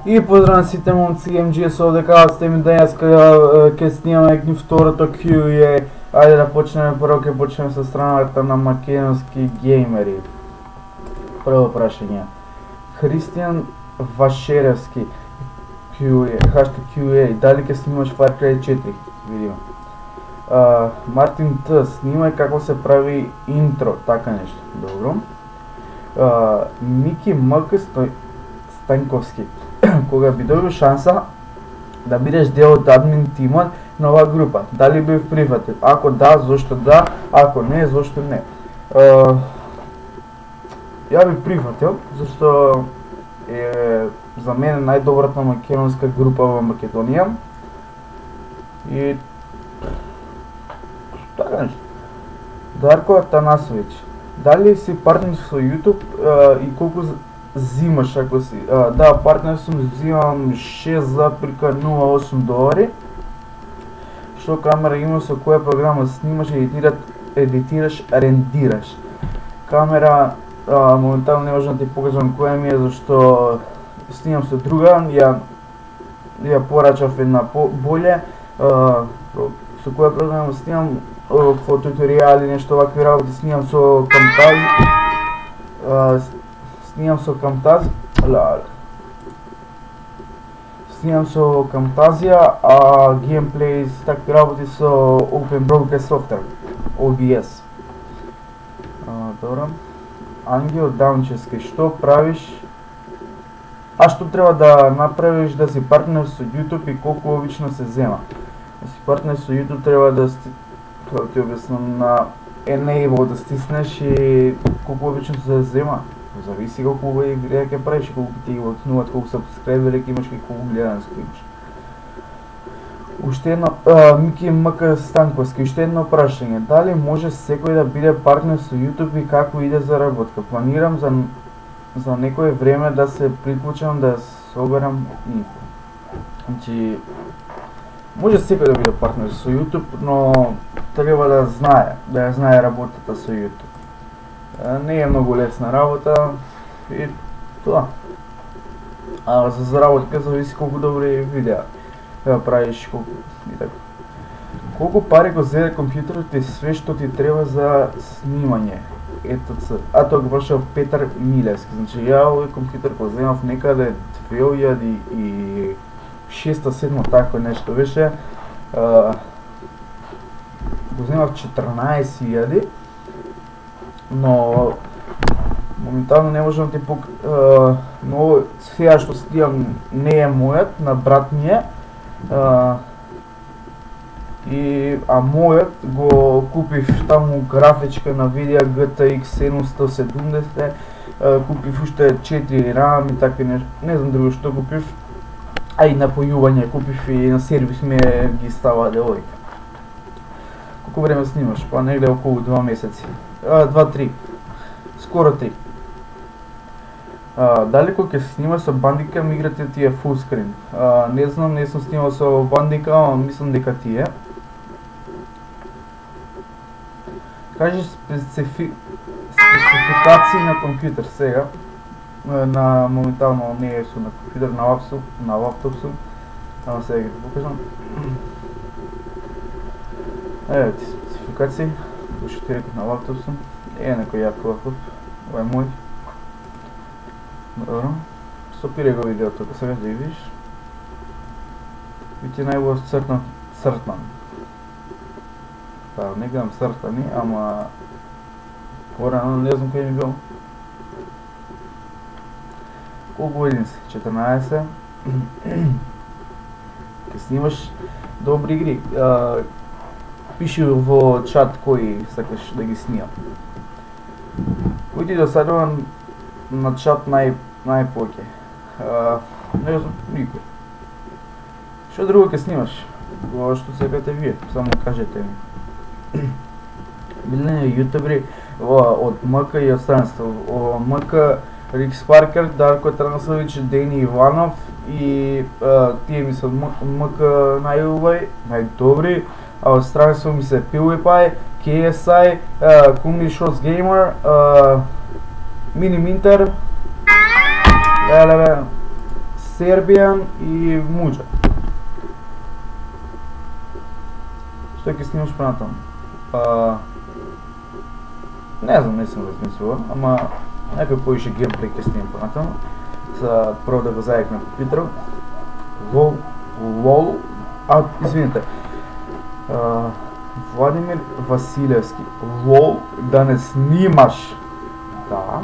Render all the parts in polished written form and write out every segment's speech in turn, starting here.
И поздрав на сите момци MGS овде сте ми денеска ќе снимаме ни второто Q&A. Ајде да почнеме, прво ќе почнеме со страната на македонски геймери. Прво прашање. Христијан Вашеревски Q&A, хаштаг Q&A, дали ќе снимаш Far Cry 4? Видиме. Мартин Т, снимај како се прави интро, така нешто. Добро. Мики М.К. Станковски, кога би добил шанса да бидеш дел од админ тимот на оваа група, дали би прифатил? Ако да, зошто да, ако не, зошто не? Ја би прифатил, зашто е за мене најдобрата македонска група во Македонија. И така нешто. Дарко Атанасовиќ, дали си партнер со YouTube и колку зимаш ако си? Да, партнер сум, взимам $6,08. Што камера има, со која програма снимаш, едитираш, рендираш? Камера, моментално не можам да ти покажам која ми е, зашто снимам со друга, ја порачав една боле. Со која програма снимам, фототуторијали, нешто вакви работи, снимам со Camtasia. Снимам со Camtasia, а геймплей такви работи со Open Broadcast Software, OBS. Добро. Ангел Даунчески, што правиш? Што треба да направиш да си партнер со YouTube и колку обично се зема? Да си партнер со YouTube треба да ти објаснам на Enable да стиснеш и колку обично се зема. Зависи колку игра ќе правиш, колку ти го отнуват, колку сабскрайбери ќе имаш и колку гледаност ќе имаш. Уште едно, Мики М.К. Станковски, уште едно прашање. Дали може секој да биде партнер со YouTube и како иде заработка? Планирам за некое време да се приклучам да соберам инфо. Значи, може секој да биде партнер со YouTube, но треба да ја знае работата со YouTube. Не е многу лесна работа и тоа. За заработка зависи колку добри видеа ја правиш, колку и така. Колку пари го зеде компјутерот и све што ти треба за снимање, etc. Тоа го прашал Петар Милевски. Значи ја овој компјутер го земав некаде 2006-2007, тако нешто беше. Го земав 14.000. Но моментално не можам да ти но сега што снимам не е мојот, на брат ми е. Мојот го купив таму графичка на видео GTX 770, купив уште 4 RAM и такви нешто. Не знам друго што купив. И напојување купив и на сервис ми ги става девојка. Колку време снимаш? Па негде околу 2 месеци. 2-3. Скоро 3. Дали кога ќе снимаш со Bandicam играта ти е full screen? Не знам, не сум снимал со Bandicam, ама мислам дека ти е. Кажи спецификации на компјутер сега. На моментално не е сум на компјутер, на лаптоп сум. Ама сега ги покажам. Еве ти спецификации. Уште ти реков на лаптоп сум. Некој јак лаптоп. Ова е мој. Добро. Стопире го видеото, ако сега да видиш. И ти најбо цртан. Не гледам цртани, ама порано не знам кој ми бил. Колку години си? 14. Ке снимаш добри игри. Пиши во чат кои сакаш да ги снимам. Кој ти досадува на чат најпоќе? Не знам, никој. Што друго ќе снимаш? Што сакате вие, само кажете ми. Биле јутубери од МК и останство. МК Рикс Паркер, Дарко Атанасовиќ, Дени Иванов и тие ми се МК најдобри. А од странство ми се PewDiePie, KSI, Kumi Shots Gamer, Mini Minter, Сербијан и Муџа. Што ќе снимаш понатаму? Не знам, не сум размислувал, ама некој поише геймплей ќе снимам понатаму. За прво да го зајакнем компјутерот. Лол, извините. Владимир Василевски. Лол, да не снимаш. Да.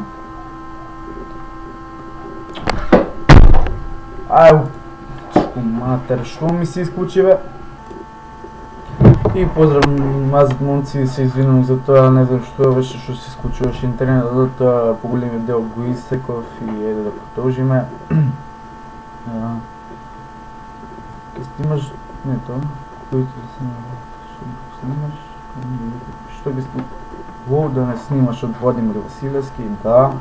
Ају, матер, што ми се исклучи, бе? И поздрав, мазат момци, се извинувам за тоа, не знам што беше што се исклучуваше интернетот, за тоа поголемиот дел го исеков и еде да продолжиме. Ке снимаш, не тоа, кој ќе снимаш, што ги снимаш? Лол, да не снимаш од Владимир Василевски, да.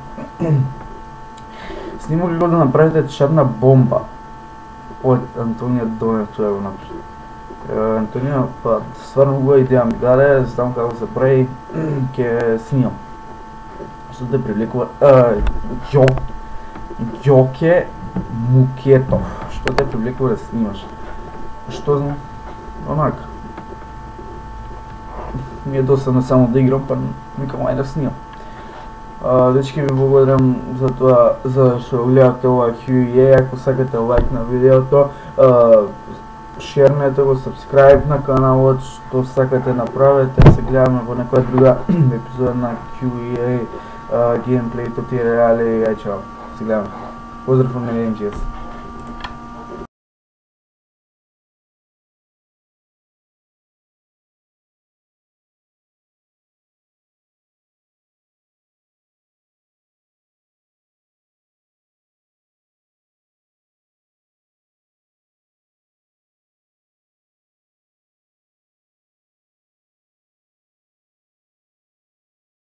Снимали го да направите черна бомба од Антонија Донев, тоа го напиша. Антонија, па стварно убава идеја ми даде, знам како се прави, ќе снимам. Што те привлекува? Ѓоке Мукетов. Што те привлекува да снимаш? Што знам? Онака. Ми е досадно само да играм, па викам ајде да снимам. Дечки, ви благодарам за тоа, за што гледате ова Q&A, ако сакате лайк на видеото, шернете го, subscribe на каналот, што сакате направете, се гледаме во некоја друга епизода на Q&A, геймплей, тотире, али, ај чао, се гледаме. Поздрав од мене, NGS.